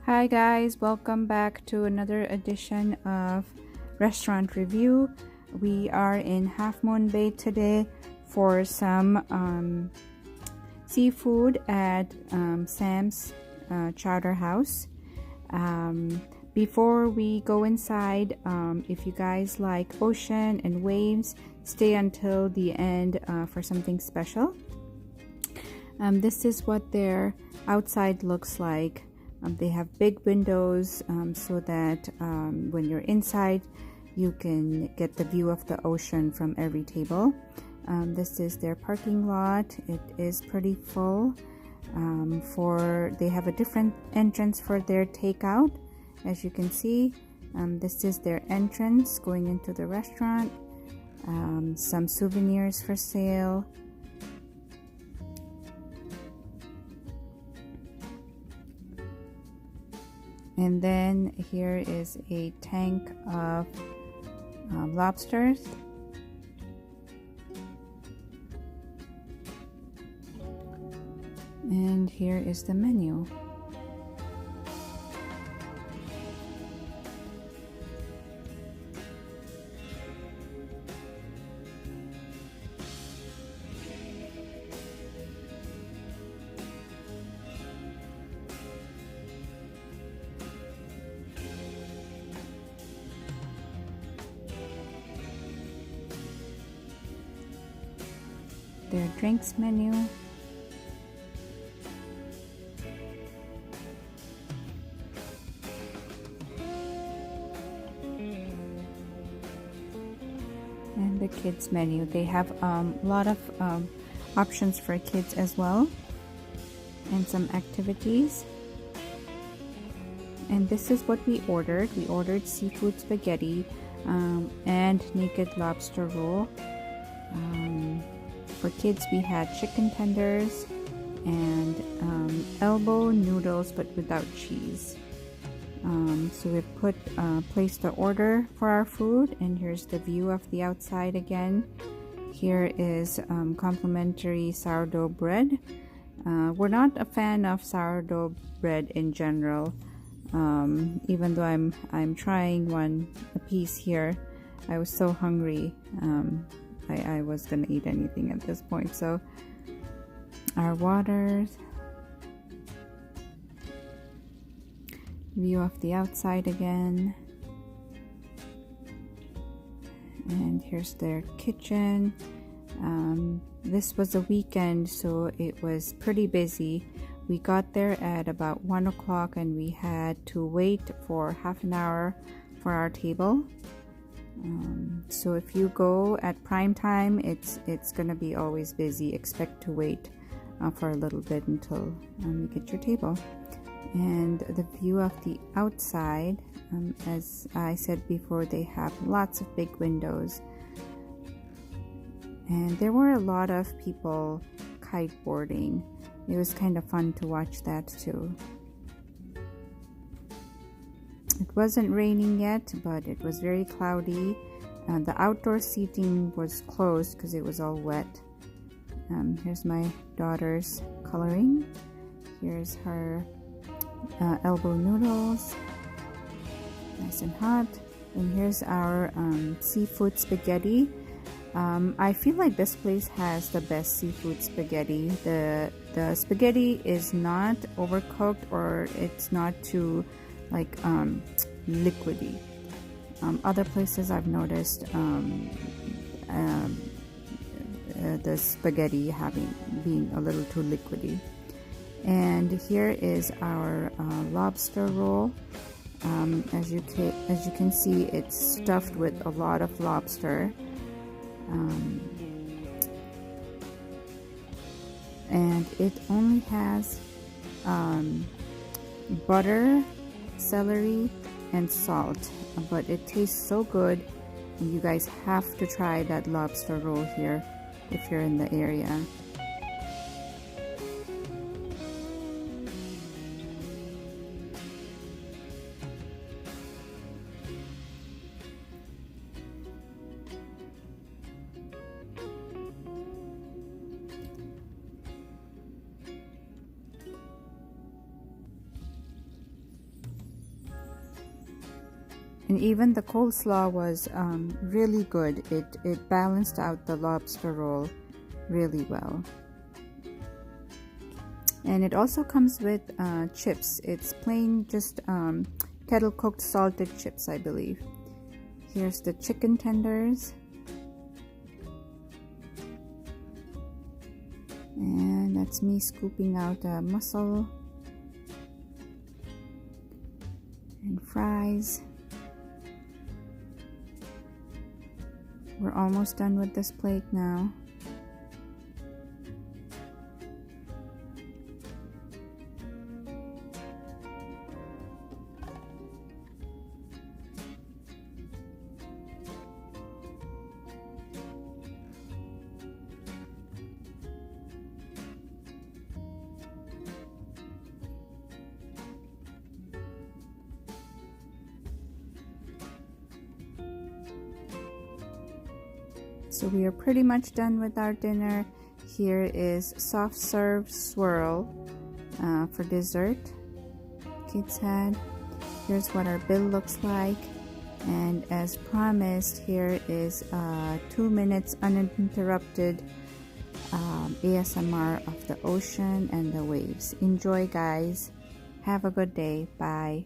Hi guys, welcome back to another edition of Restaurant Review. We are in Half Moon Bay today for some seafood at Sam's Chowder House. Before we go inside, if you guys like ocean and waves, stay until the end for something special. This is what their outside looks like. They have big windows so that when you're inside, you can get the view of the ocean from every table. This is their parking lot. It is pretty full. They have a different entrance for their takeout. As you can see, this is their entrance going into the restaurant. Some souvenirs for sale. And then here is a tank of lobsters. And here is the menu. Their drinks menu. And the kids menu. They have a lot of options for kids as well, and some activities. And this is what we ordered. We ordered seafood spaghetti and naked lobster roll. For kids, we had chicken tenders and elbow noodles, but without cheese. So we placed the order for our food, and here's the view of the outside again. Here is complimentary sourdough bread. We're not a fan of sourdough bread in general, even though I'm trying a piece here. I was so hungry. I was gonna eat anything at this point. So our waters, view of the outside again, and here's their kitchen. This was a weekend, so it was pretty busy. We got there at about 1 o'clock and we had to wait for half an hour for our table. So if you go at prime time, it's gonna be always busy. Expect to wait for a little bit until you get your table. And the view of the outside, as I said before, they have lots of big windows, and there were a lot of people kiteboarding. It was kind of fun to watch that too. It wasn't raining yet, but it was very cloudy. The outdoor seating was closed because it was all wet. Here's my daughter's coloring. Here's her elbow noodles, nice and hot. And here's our seafood spaghetti. I feel like this place has the best seafood spaghetti. The spaghetti is not overcooked, or it's not too liquidy. Other places I've noticed the spaghetti being a little too liquidy. And here is our lobster roll. As you can see, it's stuffed with a lot of lobster. And it only has butter, celery, and salt, but it tastes so good. You guys have to try that lobster roll here if you're in the area. And even the coleslaw was really good. It balanced out the lobster roll really well. And it also comes with chips. It's plain just kettle cooked salted chips, I believe. Here's the chicken tenders. And that's me scooping out a mussel. And fries. We're almost done with this plate now. So we are pretty much done with our dinner. Here is soft serve swirl for dessert. Kids had. Here's what our bill looks like. And as promised, here is 2 minutes uninterrupted ASMR of the ocean and the waves. Enjoy, guys. Have a good day. Bye.